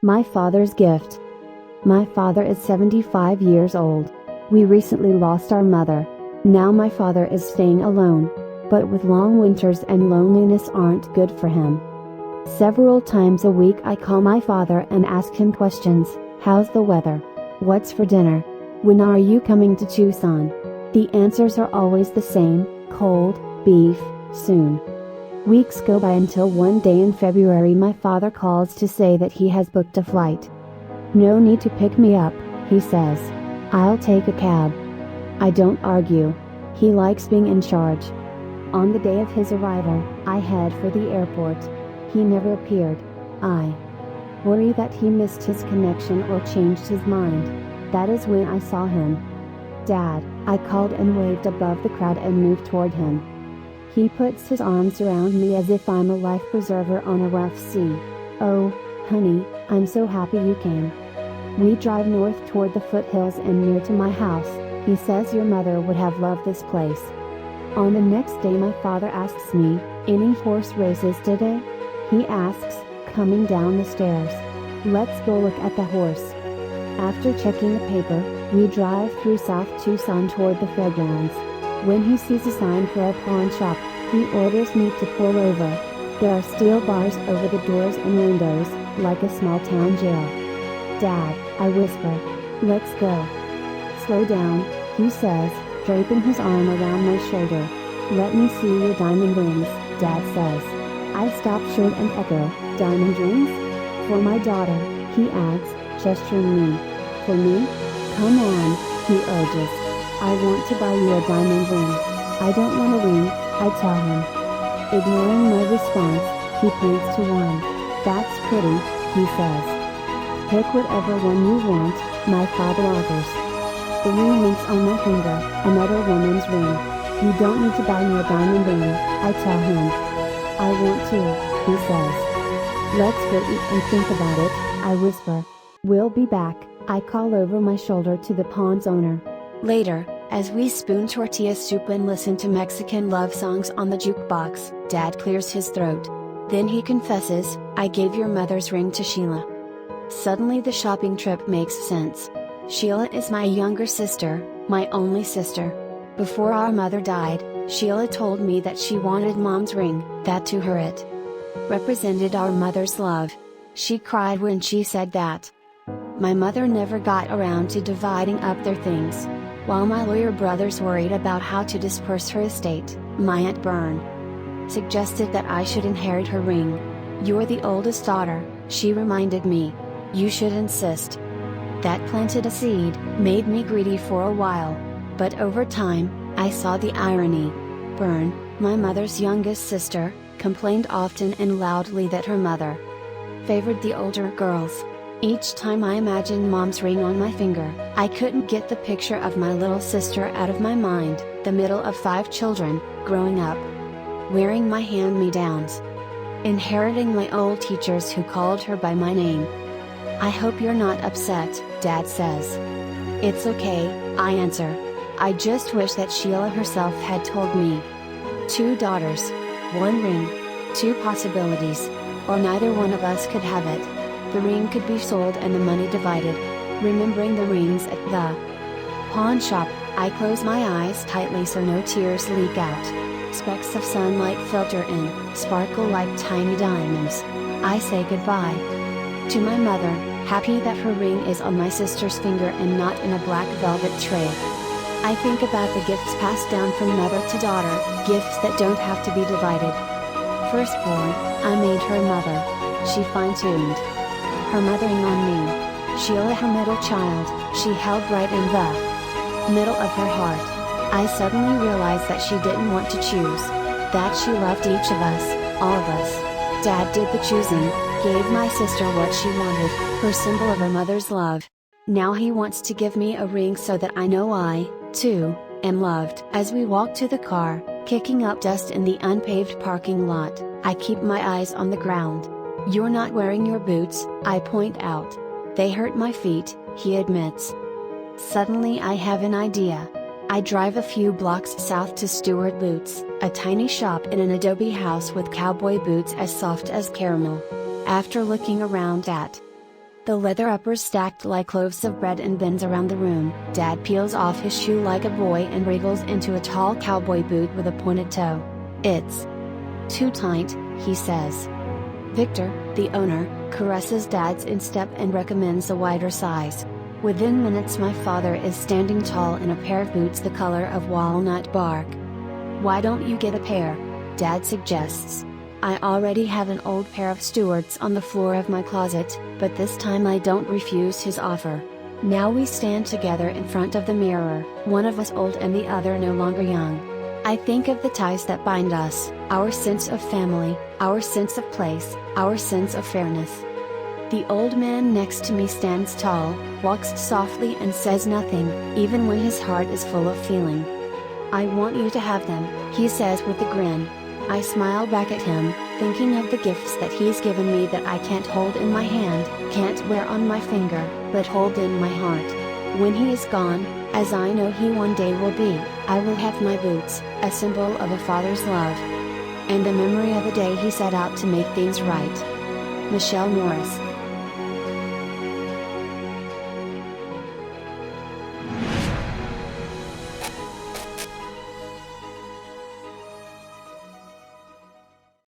My father's gift. My father is 75 years old. We recently lost our mother. Now my father is staying alone. But with long winters and loneliness aren't good for him. Several times a week I call my father and ask him questions. How's the weather? What's for dinner? When are you coming to Tucson? The answers are always the same: cold, beef, soon. Weeks go by until one day in February my father calls to say that he has booked a flight. No need to pick me up, he says. I'll take a cab. I don't argue. He likes being in charge. On the day of his arrival, I head for the airport. He never appeared. I worry that he missed his connection or changed his mind. That is when I saw him. Dad, I called and waved above the crowd and moved toward him. He puts his arms around me as if I'm a life preserver on a rough sea. Oh, honey, I'm so happy you came. We drive north toward the foothills and near to my house. He says your mother would have loved this place. On the next day my father asks me, any horse races today? He asks, coming down the stairs. Let's go look at the horse. After checking the paper, we drive through South Tucson toward the fairgrounds. When he sees a sign for a pawn shop, he orders me to pull over. There are steel bars over the doors and windows, like a small town jail. Dad, I whisper. Let's go. Slow down, he says, draping his arm around my shoulder. Let me see your diamond rings, Dad says. I stop short and echo, diamond rings? For my daughter, he adds, gesturing me. For me? Come on, he urges. I want to buy you a diamond ring. I don't want a ring, I tell him. Ignoring my response, he points to one. That's pretty, he says. Pick whatever one you want, my father offers. The ring links on my finger, another woman's ring. You don't need to buy me a diamond ring, I tell him. I want to, he says. Let's go eat and think about it, I whisper. We'll be back, I call over my shoulder to the pawn's owner. Later, as we spoon tortilla soup and listen to Mexican love songs on the jukebox, Dad clears his throat. Then he confesses, I gave your mother's ring to Sheila. Suddenly the shopping trip makes sense. Sheila is my younger sister, my only sister. Before our mother died, Sheila told me that she wanted Mom's ring, that to her it represented our mother's love. She cried when she said that. My mother never got around to dividing up their things. While my lawyer brothers worried about how to disperse her estate, my Aunt Bern suggested that I should inherit her ring. You're the oldest daughter, she reminded me. You should insist. That planted a seed, made me greedy for a while. But over time, I saw the irony. Bern, my mother's youngest sister, complained often and loudly that her mother favored the older girls. Each time I imagined Mom's ring on my finger, I couldn't get the picture of my little sister out of my mind, the middle of 5 children, growing up, wearing my hand-me-downs, inheriting my old teachers who called her by my name. I hope you're not upset, Dad says. It's okay, I answer. I just wish that Sheila herself had told me. 2 daughters, 1 ring, 2 possibilities, or neither one of us could have it. The ring could be sold and the money divided. Remembering the rings at the pawn shop, I close my eyes tightly so no tears leak out. Specks of sunlight filter in, sparkle like tiny diamonds. I say goodbye to my mother, happy that her ring is on my sister's finger and not in a black velvet tray. I think about the gifts passed down from mother to daughter, gifts that don't have to be divided. Firstborn, I made her mother. She fine-tuned her mothering on me. Sheila, her middle child, she held right in the middle of her heart. I suddenly realized that she didn't want to choose. That she loved each of us, all of us. Dad did the choosing, gave my sister what she wanted, her symbol of a mother's love. Now he wants to give me a ring so that I know I, too, am loved. As we walk to the car, kicking up dust in the unpaved parking lot, I keep my eyes on the ground. You're not wearing your boots, I point out. They hurt my feet, he admits. Suddenly I have an idea. I drive a few blocks south to Stewart Boots, a tiny shop in an adobe house with cowboy boots as soft as caramel. After looking around at The leather uppers stacked like loaves of bread and bends around the room. Dad peels off his shoe like a boy and wriggles into a tall cowboy boot with a pointed toe. "It's too tight," he says. Victor, the owner, caresses Dad's instep and recommends a wider size. Within minutes my father is standing tall in a pair of boots the color of walnut bark. "Why don't you get a pair?" Dad suggests. I already have an old pair of Stewart's on the floor of my closet, but this time I don't refuse his offer. Now we stand together in front of the mirror, one of us old and the other no longer young. I think of the ties that bind us, our sense of family, our sense of place, our sense of fairness. The old man next to me stands tall, walks softly and says nothing, even when his heart is full of feeling. "I want you to have them," he says with a grin. I smile back at him, thinking of the gifts that he's given me that I can't hold in my hand, can't wear on my finger, but hold in my heart. When he is gone, as I know he one day will be, I will have my boots, a symbol of a father's love. And a memory of the day he set out to make things right. Michelle Morris.